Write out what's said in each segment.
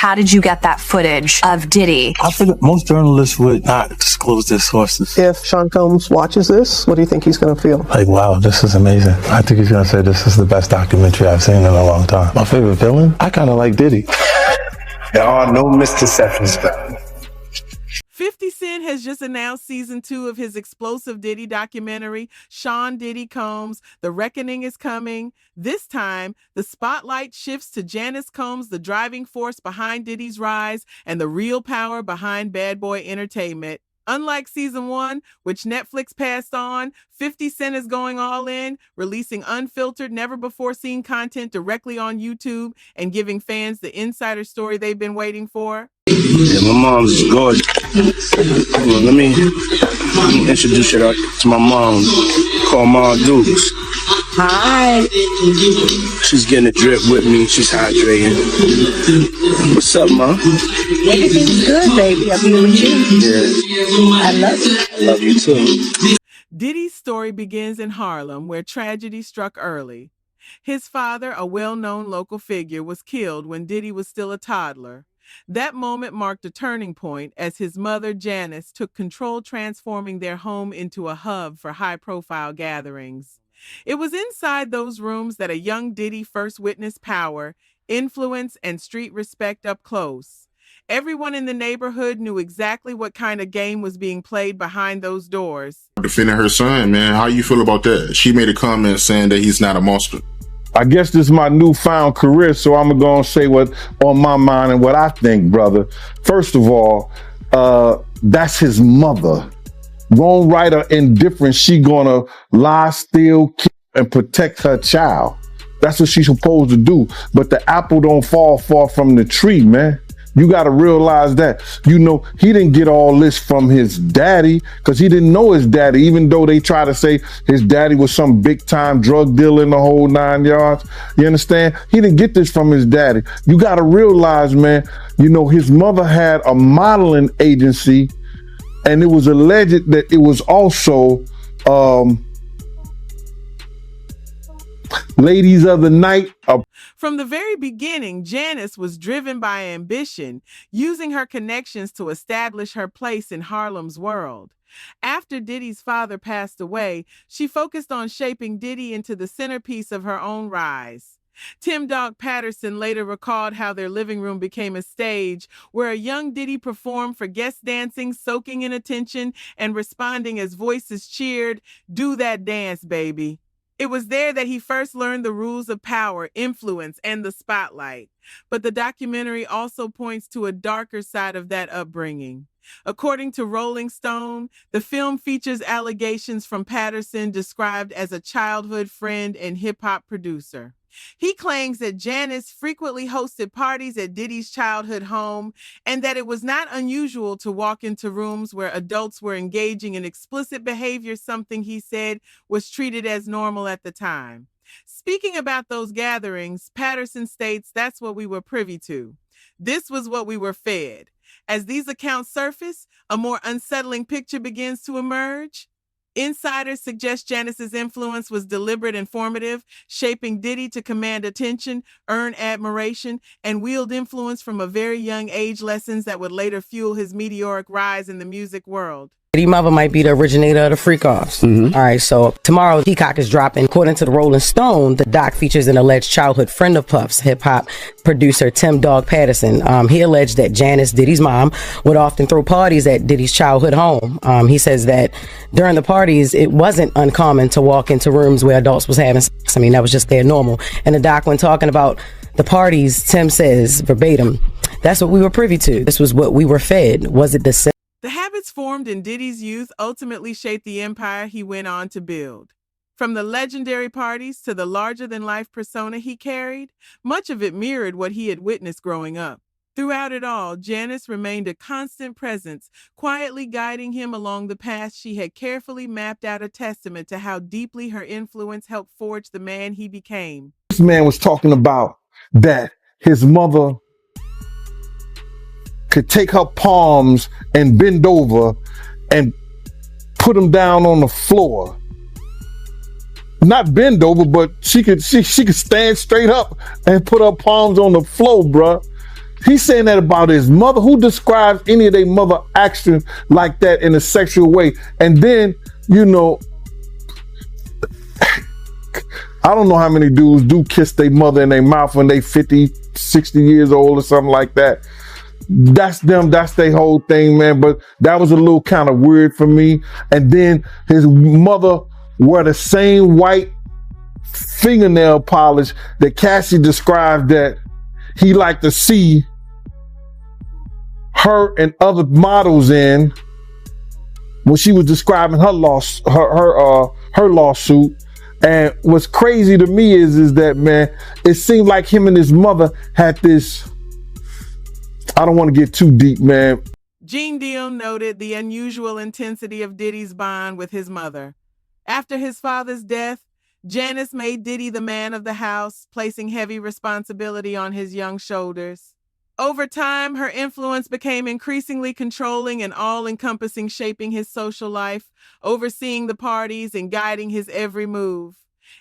how did you get that footage of Diddy? I figured most journalists would not disclose their sources. If Sean Combs watches this, what do you think he's going to feel? Like, wow, this is amazing. I think he's going to say this is the best documentary I've seen in a long time. My favorite villain? I kind of like Diddy. There are no misconceptions about it. 50 Cent has just announced season 2 of his explosive Diddy documentary, Sean Diddy Combs, The Reckoning is Coming. This time, the spotlight shifts to Janice Combs, the driving force behind Diddy's rise and the real power behind Bad Boy Entertainment. Unlike season 1, which Netflix passed on, 50 Cent is going all in, releasing unfiltered, never-before-seen content directly on YouTube and giving fans the insider story they've been waiting for. Yeah, my mom's gorgeous. Let me introduce you to my mom, called Ma Dukes. Hi. She's getting a drip with me. She's hydrating. What's up, Ma? Everything's good, baby. I'm here with you. Yeah. I love you. I love you too. Diddy's story begins in Harlem, where tragedy struck early. His father, a well-known local figure, was killed when Diddy was still a toddler. That moment marked a turning point as his mother, Janice, took control, transforming their home into a hub for high-profile gatherings. It was inside those rooms that a young Diddy first witnessed power, influence, and street respect up close. Everyone in the neighborhood knew exactly what kind of game was being played behind those doors. Defending her son, man, how you feel about that? She made a comment saying that he's not a monster. I guess this is my newfound career, so I'm going to say what on my mind and what I think, brother. First of all, that's his mother. Wrong, right, or indifferent, she going to lie, steal, kill, and protect her child. That's what she's supposed to do. But the apple don't fall far from the tree, man. You got to realize that. You know, he didn't get all this from his daddy because he didn't know his daddy, even though they try to say his daddy was some big time drug dealer in the whole 9 yards. You understand? He didn't get this from his daddy. You got to realize, man, you know, his mother had a modeling agency, and it was alleged that it was also ladies of the night. From the very beginning, Janice was driven by ambition, using her connections to establish her place in Harlem's world. After Diddy's father passed away, she focused on shaping Diddy into the centerpiece of her own rise. Tim Dog Patterson later recalled how their living room became a stage where a young Diddy performed for guests dancing, soaking in attention, and responding as voices cheered, "Do that dance, baby." It was there that he first learned the rules of power, influence, and the spotlight. But the documentary also points to a darker side of that upbringing. According to Rolling Stone, the film features allegations from Patterson described as a childhood friend and hip-hop producer. He claims that Janice frequently hosted parties at Diddy's childhood home and that it was not unusual to walk into rooms where adults were engaging in explicit behavior, something he said was treated as normal at the time. Speaking about those gatherings, Patterson states that's what we were privy to. This was what we were fed. As these accounts surface, a more unsettling picture begins to emerge. Insiders suggest Janice's influence was deliberate and formative, shaping Diddy to command attention, earn admiration, and wield influence from a very young age, lessons that would later fuel his meteoric rise in the music world. Diddy mother might be the originator of the freak-offs. All right, so tomorrow Peacock is dropping. According to the Rolling Stone, the doc features an alleged childhood friend of Puff's, hip-hop producer Tim Dog Patterson. He alleged that Janice, Diddy's mom, would often throw parties at Diddy's childhood home. He says that during the parties, it wasn't uncommon to walk into rooms where adults was having sex. I mean, that was just their normal. And the doc, when talking about the parties, Tim says, verbatim, "That's what we were privy to. This was what we were fed. Was it the same?" The habits formed in Diddy's youth ultimately shaped the empire he went on to build. From the legendary parties to the larger-than-life persona he carried, much of it mirrored what he had witnessed growing up. Throughout it all, Janice remained a constant presence, quietly guiding him along the path she had carefully mapped out, a testament to how deeply her influence helped forge the man he became. This man was talking about that his mother could take her palms and bend over and put them down on the floor. Not bend over, but she could stand straight up and put her palms on the floor, bruh. He's saying that about his mother. Who describes any of their mother actions like that in a sexual way? And then, you know, I don't know how many dudes do kiss their mother in their mouth when they 50, 60 years old or something like that. That's them. That's their whole thing, man. But that was a little kind of weird for me. And then his mother wore the same white fingernail polish that Cassie described that he liked to see her and other models in when she was describing her lawsuit. And what's crazy to me is that, man, it seemed like him and his mother had this. I don't want to get too deep, man. Gene Deal noted the unusual intensity of Diddy's bond with his mother. After his father's death, Janice made Diddy the man of the house, placing heavy responsibility on his young shoulders. Over time, her influence became increasingly controlling and all-encompassing, shaping his social life, overseeing the parties, and guiding his every move.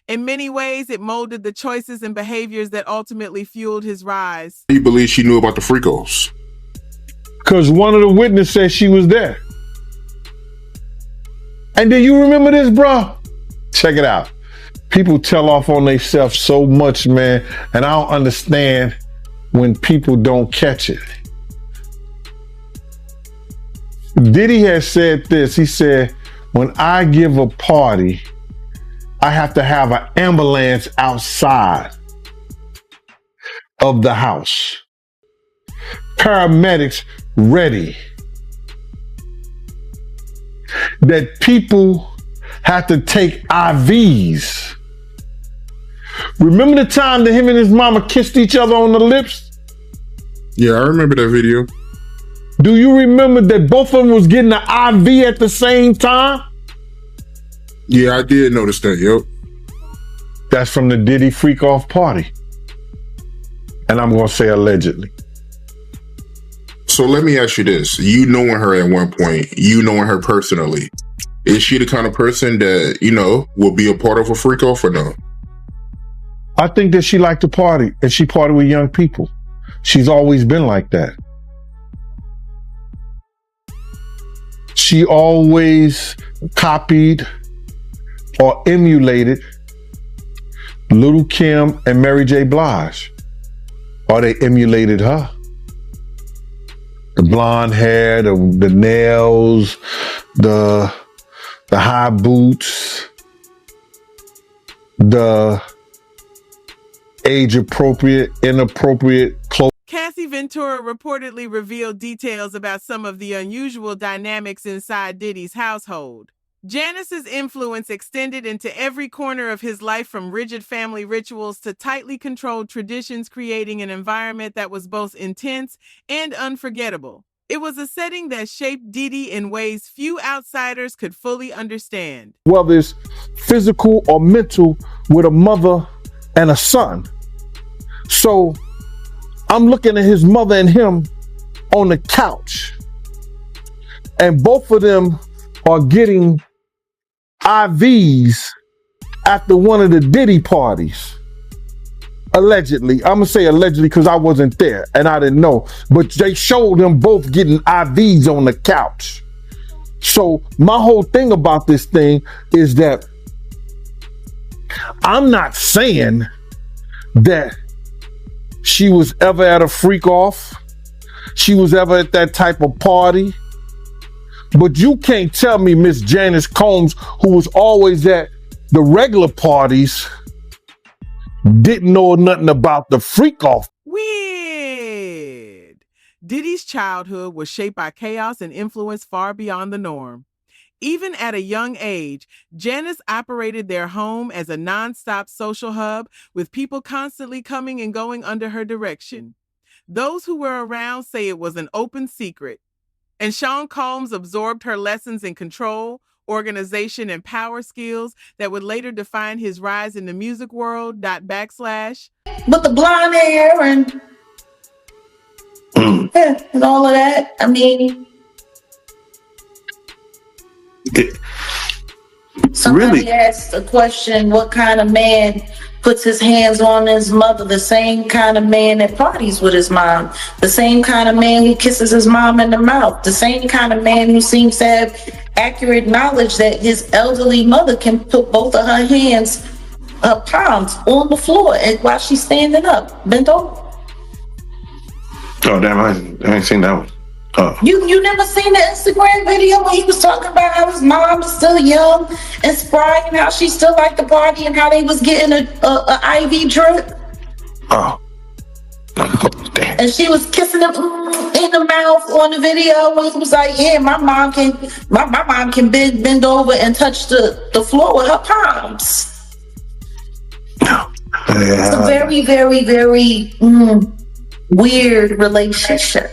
In many ways, it molded the choices and behaviors that ultimately fueled his rise. You believe she knew about the freakos? Because one of the witnesses said she was there. And do you remember this, bro? Check it out. People tell off on themselves so much, man, and I don't understand when people don't catch it. Diddy has said this. He said, when I give a party, I have to have an ambulance outside of the house. Paramedics ready. That people have to take IVs. Remember the time that him and his mama kissed each other on the lips? Yeah, I remember that video. Do you remember that both of them was getting an IV at the same time? Yeah, I did notice that, yep. That's from the Diddy freak off party. And I'm going to say allegedly. So let me ask you this. You knowing her at one point, you knowing her personally, is she the kind of person that, you know, will be a part of a freak off or no? I think that she liked to party, and she partied with young people. She's always been like that. She always copied or emulated Little Kim and Mary J. Blige. Or they emulated her. The blonde hair, the nails, the high boots, the age-appropriate, inappropriate clothes. Cassie Ventura reportedly revealed details about some of the unusual dynamics inside Diddy's household. Janice's influence extended into every corner of his life, from rigid family rituals to tightly controlled traditions, creating an environment that was both intense and unforgettable. It was a setting that shaped Diddy in ways few outsiders could fully understand. Whether it's physical or mental, with a mother and a son. So I'm looking at his mother and him on the couch, and both of them are getting IVs after one of the Diddy parties. Allegedly. I'm going to say allegedly because I wasn't there and I didn't know. But they showed them both getting IVs on the couch. So my whole thing about this thing is that I'm not saying that she was ever at a freak off. She was ever at that type of party. But you can't tell me Miss Janice Combs, who was always at the regular parties, didn't know nothing about the freak off. Weird. Diddy's childhood was shaped by chaos and influence far beyond the norm. Even at a young age, Janice operated their home as a nonstop social hub, with people constantly coming and going under her direction. Those who were around say it was an open secret. And Sean Combs absorbed her lessons in control, organization, and power skills that would later define his rise in the music world. / But the blonde hair and all of that, I mean, somebody Really? asked a question, what kind of man puts his hands on his mother, the same kind of man that parties with his mom, the same kind of man who kisses his mom in the mouth, the same kind of man who seems to have accurate knowledge that his elderly mother can put both of her hands, her palms, on the floor and while she's standing up, bent over. Oh, damn, I ain't seen that one. You never seen the Instagram video where he was talking about how his mom is still young and spry and how she still liked the party and how they was getting a IV drip? Oh. Damn. And she was kissing him in the mouth on the video. It was like, yeah, my mom can bend over and touch the floor with her palms. It's a very, very, very weird relationship.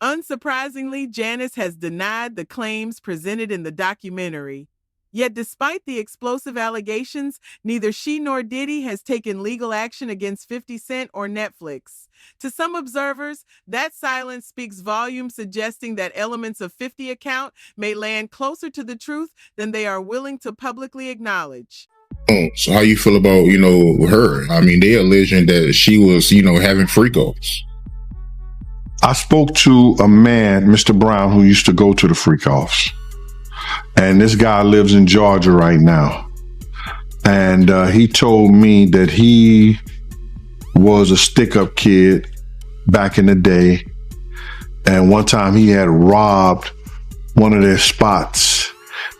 Unsurprisingly, Janice has denied the claims presented in the documentary. Yet despite the explosive allegations, neither she nor Diddy has taken legal action against 50 Cent or Netflix. To some observers, that silence speaks volumes, suggesting that elements of 50 account may land closer to the truth than they are willing to publicly acknowledge. So how you feel about, her? I mean, they alleging that she was, having freak-offs. I spoke to a man, Mr. Brown, who used to go to the freak-offs. And this guy lives in Georgia right now. And he told me that he was a stick-up kid back in the day. And one time he had robbed one of their spots.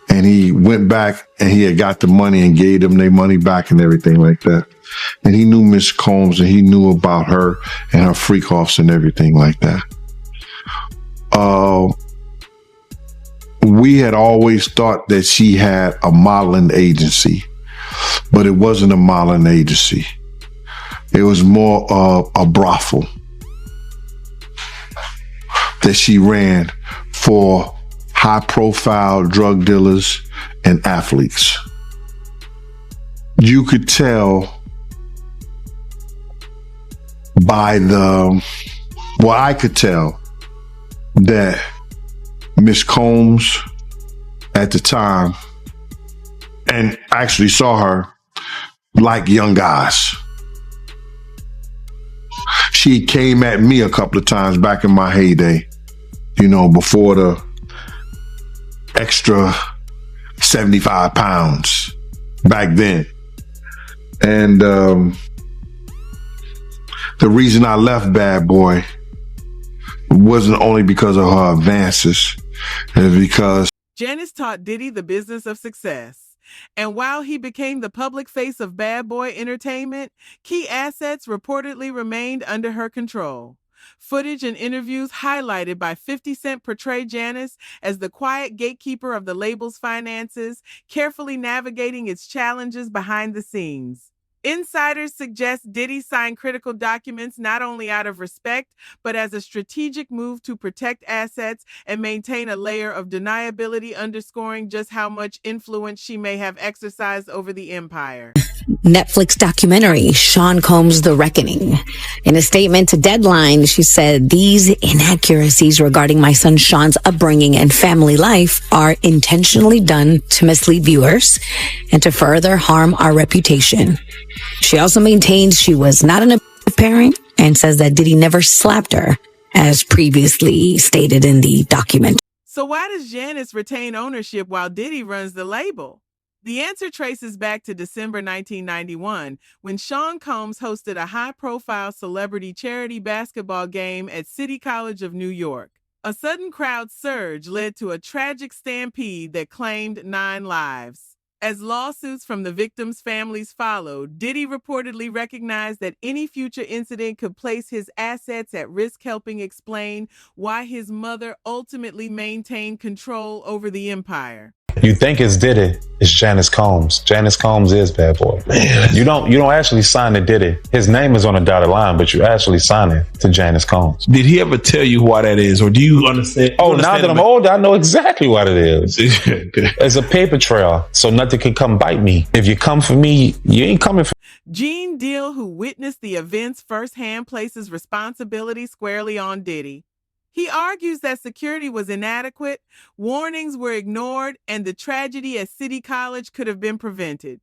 And he went back and he had got the money and gave them their money back and everything like that. And he knew Miss Combs and he knew about her and her freak-offs and everything like that. We had always thought that she had a modeling agency, but it wasn't a modeling agency. It was more of a brothel that she ran for high-profile drug dealers and athletes. You could tell I could tell that Miss Combs at the time, and actually saw her like young guys. She came at me a couple of times back in my heyday, before the extra 75 pounds back then. And the reason I left Bad Boy wasn't only because of her advances, it's because Janice taught Diddy the business of success. And while he became the public face of Bad Boy Entertainment, key assets reportedly remained under her control. Footage and interviews highlighted by 50 Cent portray Janice as the quiet gatekeeper of the label's finances, carefully navigating its challenges behind the scenes. Insiders suggest Diddy signed critical documents not only out of respect, but as a strategic move to protect assets and maintain a layer of deniability, underscoring just how much influence she may have exercised over the empire. Netflix documentary, Sean Combs' The Reckoning. In a statement to Deadline, she said, "These inaccuracies regarding my son Sean's upbringing and family life are intentionally done to mislead viewers and to further harm our reputation." She also maintains she was not an abusive parent and says that Diddy never slapped her, as previously stated in the document. So why does Janice retain ownership while Diddy runs the label? The answer traces back to December 1991, when Sean Combs hosted a high-profile celebrity charity basketball game at City College of New York. A sudden crowd surge led to a tragic stampede that claimed 9 lives. As lawsuits from the victims' families followed, Diddy reportedly recognized that any future incident could place his assets at risk, helping explain why his mother ultimately maintained control over the empire. You think it's Diddy, it's Janice Combs. Janice Combs is Bad Boy. Man. You don't actually sign to Diddy. His name is on the dotted line, but you actually sign it to Janice Combs. Did he ever tell you why that is, or do you understand? Now that I'm older, I know exactly what it is. It's a paper trail, so nothing can come bite me. If you come for me, you ain't coming for me. Gene Deal, who witnessed the events firsthand, places responsibility squarely on Diddy. He argues that security was inadequate, warnings were ignored, and the tragedy at City College could have been prevented.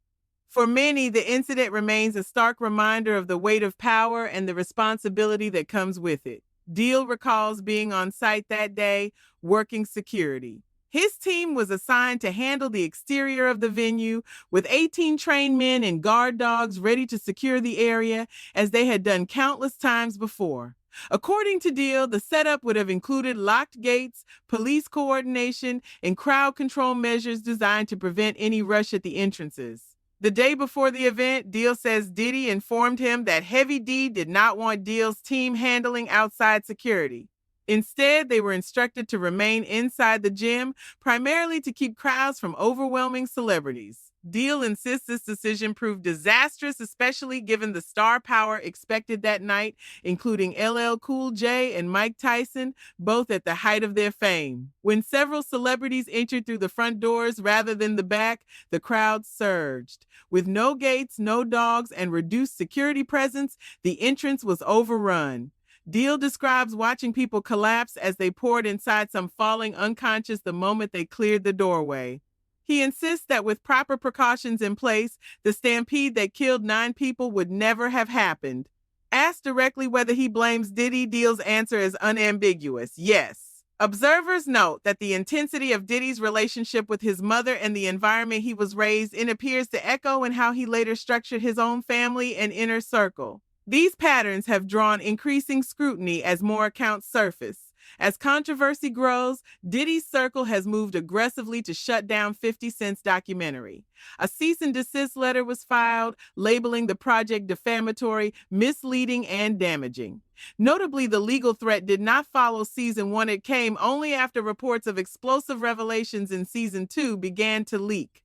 For many, the incident remains a stark reminder of the weight of power and the responsibility that comes with it. Deal recalls being on site that day, working security. His team was assigned to handle the exterior of the venue, with 18 trained men and guard dogs ready to secure the area, as they had done countless times before. According to Deal, the setup would have included locked gates, police coordination, and crowd control measures designed to prevent any rush at the entrances. The day before the event, Deal says Diddy informed him that Heavy D did not want Deal's team handling outside security. Instead, they were instructed to remain inside the gym, primarily to keep crowds from overwhelming celebrities. Deal insists this decision proved disastrous, especially given the star power expected that night, including LL Cool J and Mike Tyson, both at the height of their fame. When several celebrities entered through the front doors rather than the back, the crowd surged. With no gates, no dogs, and reduced security presence, the entrance was overrun. Deal describes watching people collapse as they poured inside, some falling unconscious the moment they cleared the doorway. He insists that with proper precautions in place, the stampede that killed 9 people would never have happened. Asked directly whether he blames Diddy, Deal's answer is unambiguous: yes. Observers note that the intensity of Diddy's relationship with his mother and the environment he was raised in appears to echo in how he later structured his own family and inner circle. These patterns have drawn increasing scrutiny as more accounts surface. As controversy grows, Diddy's circle has moved aggressively to shut down 50 Cent's documentary. A cease and desist letter was filed, labeling the project defamatory, misleading, and damaging. Notably, the legal threat did not follow season 1. It came only after reports of explosive revelations in season 2 began to leak.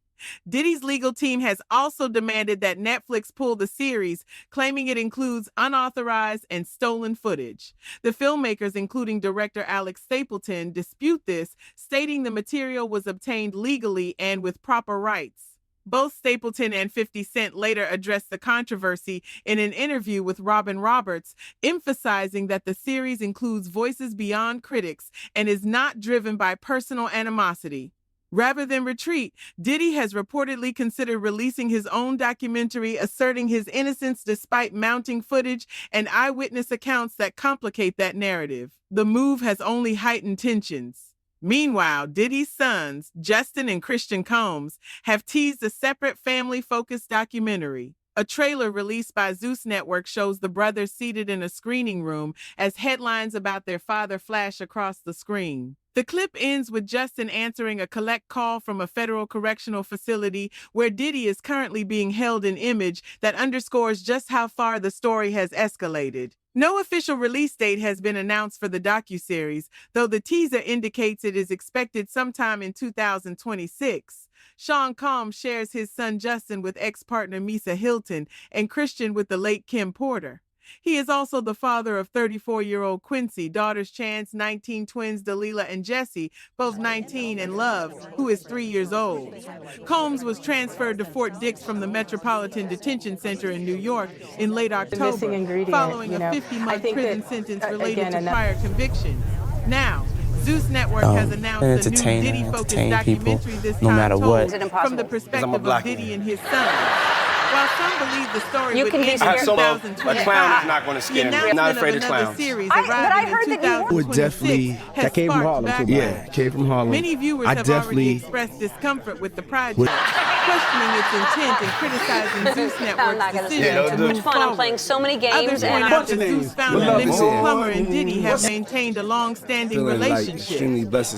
Diddy's legal team has also demanded that Netflix pull the series, claiming it includes unauthorized and stolen footage. The filmmakers, including director Alex Stapleton, dispute this, stating the material was obtained legally and with proper rights. Both Stapleton and 50 Cent later addressed the controversy in an interview with Robin Roberts, emphasizing that the series includes voices beyond critics and is not driven by personal animosity. Rather than retreat, Diddy has reportedly considered releasing his own documentary, asserting his innocence despite mounting footage and eyewitness accounts that complicate that narrative. The move has only heightened tensions. Meanwhile, Diddy's sons, Justin and Christian Combs, have teased a separate family-focused documentary. A trailer released by Zeus Network shows the brothers seated in a screening room as headlines about their father flash across the screen. The clip ends with Justin answering a collect call from a federal correctional facility where Diddy is currently being held, an image that underscores just how far the story has escalated. No official release date has been announced for the docuseries, though the teaser indicates it is expected sometime in 2026. Sean Combs shares his son Justin with ex-partner Misa Hilton and Christian with the late Kim Porter. He is also the father of 34-year-old Quincy, daughters Chance, 19, twins Delilah and Jesse, both 19, and Love, who is 3 years old. Combs was transferred to Fort Dix from the Metropolitan Detention Center in New York in late October, following a 50-month prison sentence related to prior convictions. Now, Zeus Network has announced a new Diddy-focused documentary, this time told from the perspective of Diddy and his son. While some believe the story would end in 2025, a clown is not going to scare me. I'm not afraid of clowns. Series arriving in 2026 has came from sparked Harlem. backlash. Yeah, came from Harlem. Many viewers have already expressed discomfort with the project, questioning its intent and criticizing Zeus Network's decision to move forward. I'm playing so many games. Others point out that Zeus founder Lyndon Plummer and Diddy have maintained a long-standing relationship.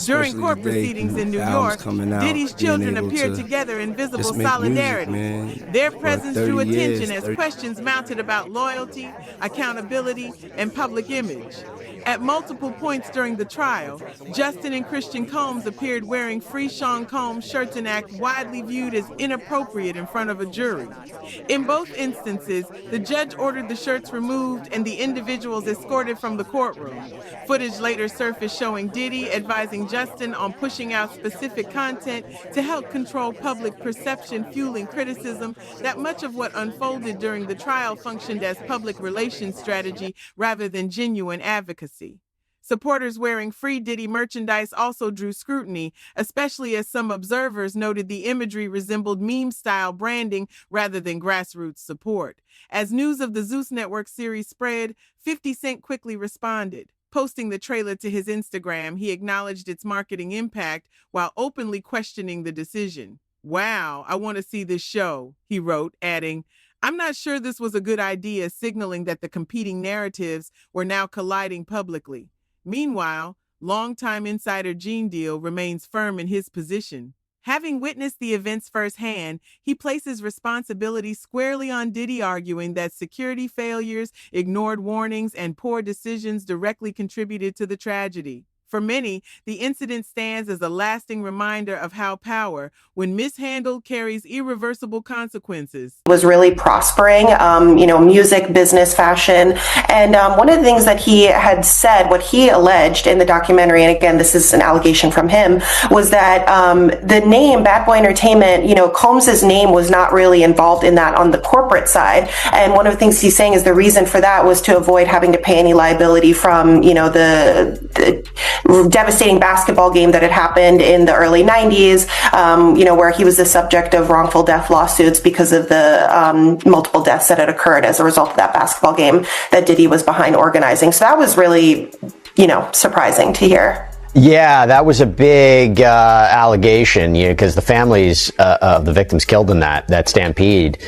During court proceedings in New York, Diddy's children appeared together in visible solidarity. Their presence drew attention as questions mounted about loyalty, accountability, and public image. At multiple points during the trial, Justin and Christian Combs appeared wearing Free Sean Combs shirts, an act widely viewed as inappropriate in front of a jury. In both instances, the judge ordered the shirts removed and the individuals escorted from the courtroom. Footage later surfaced showing Diddy advising Justin on pushing out specific content to help control public perception, fueling criticism that much of what unfolded during the trial functioned as public relations strategy rather than genuine advocacy. Supporters wearing free Diddy merchandise also drew scrutiny, especially as some observers noted the imagery resembled meme-style branding rather than grassroots support. As news of the Zeus Network series spread, 50 Cent quickly responded. Posting the trailer to his Instagram, he acknowledged its marketing impact while openly questioning the decision. "Wow, I want to see this show," he wrote, adding, "I'm not sure this was a good idea," signaling that the competing narratives were now colliding publicly. Meanwhile, longtime insider Gene Deal remains firm in his position. Having witnessed the events firsthand, he places responsibility squarely on Diddy, arguing that security failures, ignored warnings, and poor decisions directly contributed to the tragedy. For many, the incident stands as a lasting reminder of how power, when mishandled, carries irreversible consequences. Was really prospering, music, business, fashion. And one of the things that he had said, what he alleged in the documentary, and again, this is an allegation from him, was that the name Bad Boy Entertainment, Combs's name was not really involved in that on the corporate side. And one of the things he's saying is the reason for that was to avoid having to pay any liability from, the devastating basketball game that had happened in the early 90s, where he was the subject of wrongful death lawsuits because of the multiple deaths that had occurred as a result of that basketball game that Diddy was behind organizing. So that was really, surprising to hear. Yeah, that was a big allegation, because the families of the victims killed in that stampede,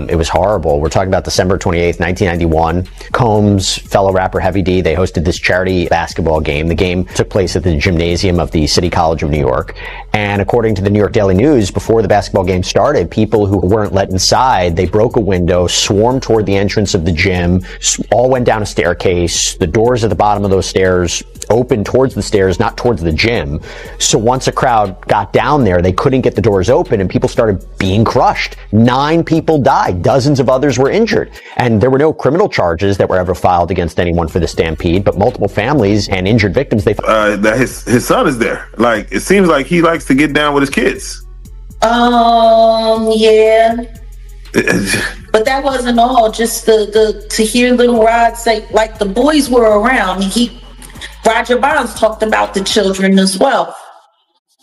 it was horrible. We're talking about December 28th, 1991. Combs, fellow rapper Heavy D, they hosted this charity basketball game. The game took place at the gymnasium of the City College of New York. And according to the New York Daily News, before the basketball game started, people who weren't let inside, they broke a window, swarmed toward the entrance of the gym, all went down a staircase. The doors at the bottom of those stairs opened towards the stairs, not towards the gym. So once a crowd got down there, they couldn't get the doors open and people started being crushed. 9 people died. Dozens of others were injured. And there were no criminal charges that were ever filed against anyone for the stampede, but multiple families and injured victims, that his son is there. Like, it seems like he likes to get down with his kids. Yeah. But that wasn't all. Just to hear Little Rod say, like, the boys were around. Roger Bonds talked about the children as well.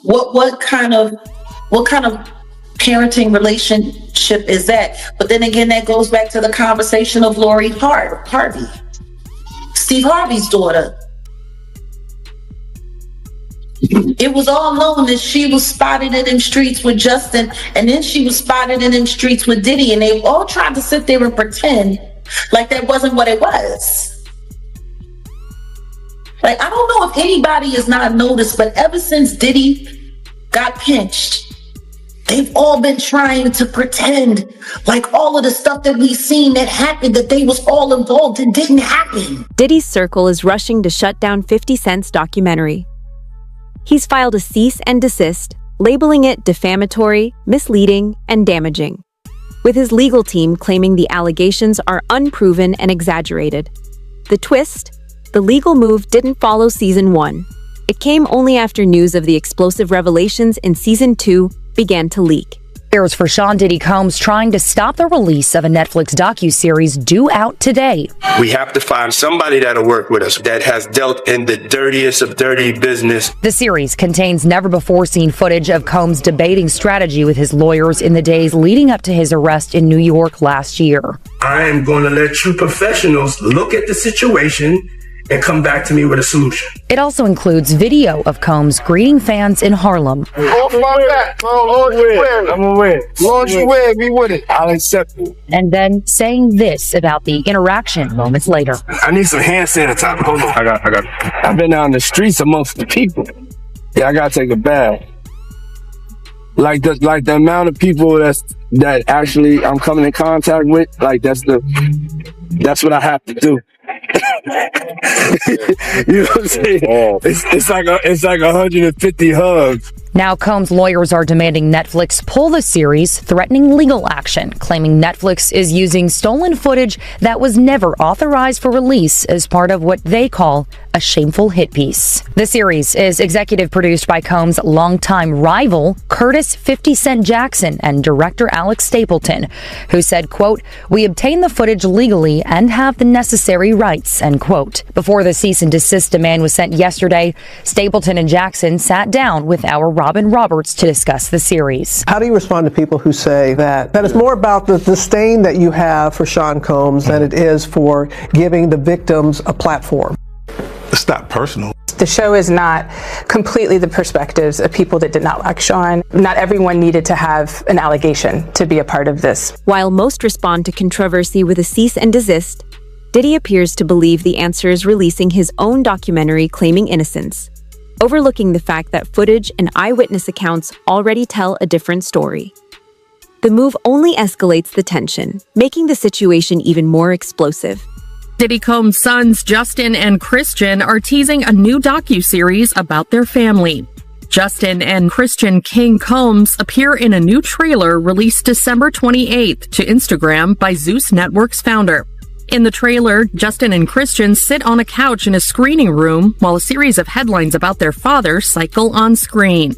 What kind of parenting relationship is that? But then again, that goes back to the conversation of Lori Harvey, Steve Harvey's daughter. It was all known that she was spotted in them streets with Justin, and then she was spotted in them streets with Diddy, and they all tried to sit there and pretend like that wasn't what it was. Like, I don't know if anybody has not noticed, but ever since Diddy got pinched, they've all been trying to pretend like all of the stuff that we've seen that happened, that they was all involved, it didn't happen. Diddy's circle is rushing to shut down 50 Cent's documentary. He's filed a cease and desist, labeling it defamatory, misleading, and damaging, with his legal team claiming the allegations are unproven and exaggerated. The twist? The legal move didn't follow Season 1. It came only after news of the explosive revelations in Season 2 began to leak. Here's for Sean Diddy Combs trying to stop the release of a Netflix docuseries due out today. We have to find somebody that'll work with us that has dealt in the dirtiest of dirty business. The series contains never-before-seen footage of Combs debating strategy with his lawyers in the days leading up to his arrest in New York last year. I am going to let you professionals look at the situation and come back to me with a solution. It also includes video of Combs greeting fans in Harlem. Off my back. Long you win, I'm gonna win. Long you win, we win it. I'll accept it. And then saying this about the interaction moments later. I need some hand sanitizer. Hold on. I got it. I've been out in the streets amongst the people. Yeah, I gotta take a bath. Like the amount of people that actually I'm coming in contact with, like that's what I have to do. You know what I'm saying? It's like 150 hugs. Now, Combs' lawyers are demanding Netflix pull the series, threatening legal action, claiming Netflix is using stolen footage that was never authorized for release as part of what they call a shameful hit piece. The series is executive produced by Combs' longtime rival, Curtis 50 Cent Jackson, and director Alex Stapleton, who said, quote, "We obtained the footage legally and have the necessary rights," end quote. Before the cease and desist demand was sent yesterday, Stapleton and Jackson sat down with our Robin Roberts to discuss the series. How do you respond to people who say that it's more about the disdain that you have for Sean Combs than it is for giving the victims a platform? It's not personal. The show is not completely the perspectives of people that did not like Sean. Not everyone needed to have an allegation to be a part of this. While most respond to controversy with a cease and desist, Diddy appears to believe the answer is releasing his own documentary claiming innocence, overlooking the fact that footage and eyewitness accounts already tell a different story. The move only escalates the tension, making the situation even more explosive. Diddy Combs' sons Justin and Christian are teasing a new docuseries about their family. Justin and Christian King Combs appear in a new trailer released December 28th to Instagram by Zeus Network's founder. In the trailer, Justin and Christian sit on a couch in a screening room while a series of headlines about their father cycle on screen.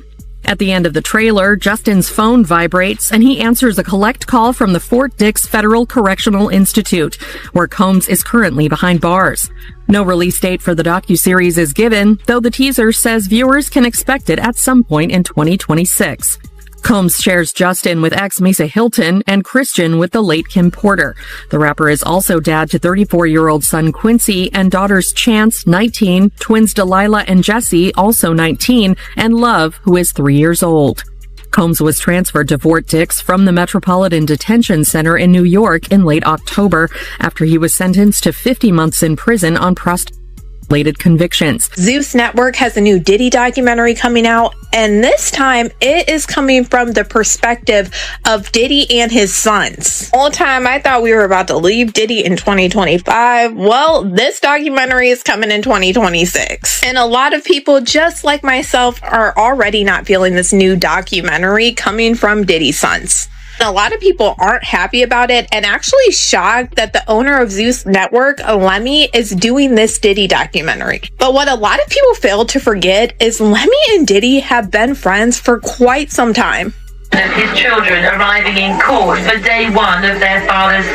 At the end of the trailer, Justin's phone vibrates and he answers a collect call from the Fort Dix Federal Correctional Institute, where Combs is currently behind bars. No release date for the docuseries is given, though the teaser says viewers can expect it at some point in 2026. Combs shares Justin with ex-Mesa Hilton and Christian with the late Kim Porter. The rapper is also dad to 34-year-old son Quincy and daughters Chance, 19, twins Delilah and Jesse, also 19, and Love, who is 3 years old. Combs was transferred to Fort Dix from the Metropolitan Detention Center in New York in late October after he was sentenced to 50 months in prison on prostitution-related convictions. Zeus Network has a new Diddy documentary coming out, and this time it is coming from the perspective of Diddy and his sons. All the time I thought we were about to leave Diddy in 2025. Well, this documentary is coming in 2026. And a lot of people, just like myself, are already not feeling this new documentary coming from Diddy's sons. A lot of people aren't happy about it and actually shocked that the owner of Zeus Network, Lemmy, is doing this Diddy documentary. But what a lot of people fail to forget is Lemmy and Diddy have been friends for quite some time. His children arriving in court for day one of their father's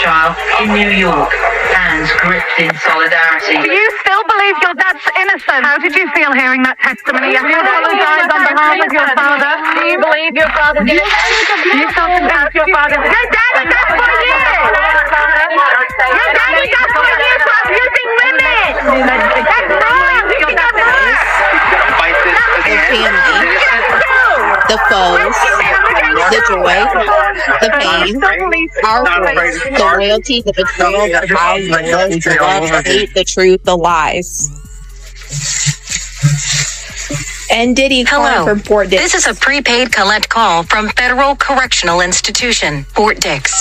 trial in New York, hands gripped in solidarity. Do you still believe your dad's innocent? How did you feel hearing that testimony? Have you apologized on behalf of your father? Do you believe your father did it? You still convinced your father did it? Your daddy does for you! Your daddy does for you for abusing women! That's wrong! You got hurt! The family, the foes, the joy, the pain, our voice, the loyalty, the betrayal, the lies, the love, the hate, the truth, the lies. And Diddy calling from Fort Dix. This is a prepaid collect call from Federal Correctional Institution, Fort Dix.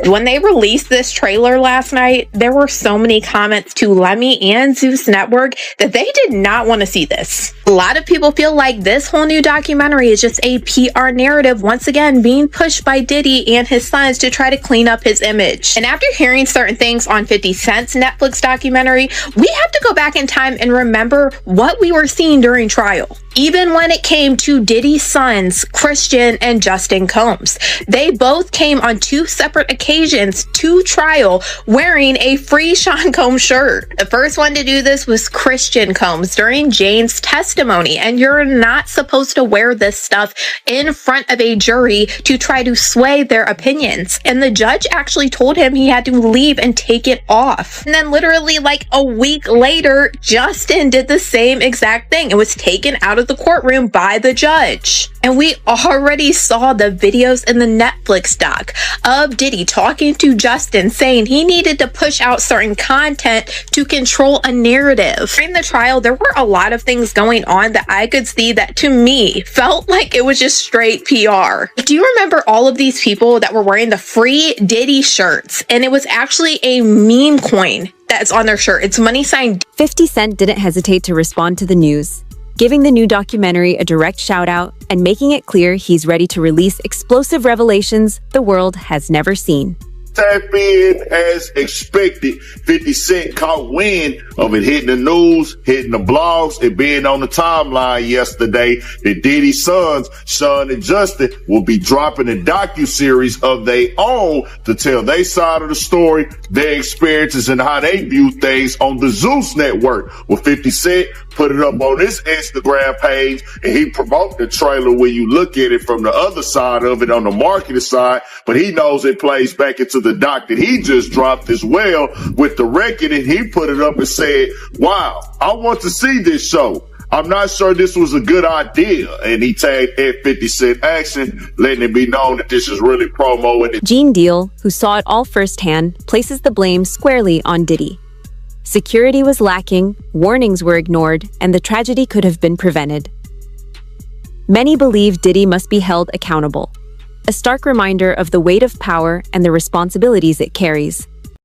When they released this trailer last night, there were so many comments to Lemmy and Zeus Network that they did not want to see this. A lot of people feel like this whole new documentary is just a PR narrative, once again being pushed by Diddy and his sons to try to clean up his image. And after hearing certain things on 50 Cent's Netflix documentary, we have to go back in time and remember what we were seeing during trial. Even when it came to Diddy's sons, Christian and Justin Combs, they both came on two separate occasions to trial wearing a free Sean Combs shirt. The first one to do this was Christian Combs during Jane's testimony, and you're not supposed to wear this stuff in front of a jury to try to sway their opinions. And the judge actually told him he had to leave and take it off. And then literally like a week later, Justin did the same exact thing. It was taken out of the courtroom by the judge. And we already saw the videos in the Netflix doc of Diddy talking to Justin, saying he needed to push out certain content to control a narrative. During the trial, there were a lot of things going on that I could see that to me felt like it was just straight PR. Do you remember all of these people that were wearing the free Diddy shirts? And it was actually a meme coin that's on their shirt. It's money sign 50 Cent didn't hesitate to respond to the news, giving the new documentary a direct shout out and making it clear he's ready to release explosive revelations the world has never seen. Tap in as expected. 50 Cent caught wind of it hitting the news, hitting the blogs, and being on the timeline yesterday that Diddy's sons, Sean and Justin, will be dropping a docuseries of their own to tell their side of the story, their experiences, and how they view things on the Zeus network. Well, 50 Cent put it up on his Instagram page, and he promoted the trailer where you look at it from the other side of it on the marketing side, but he knows it plays back into the doc that he just dropped as well with the reckoning. He put it up and said, wow, I want to see this show. I'm not sure this was a good idea. And he tagged at 50 Cent Action, letting it be known that this is really promo. And Gene Deal, who saw it all firsthand, places the blame squarely on Diddy. Security was lacking, warnings were ignored, and the tragedy could have been prevented. Many believe Diddy must be held accountable, a stark reminder of the weight of power and the responsibilities it carries.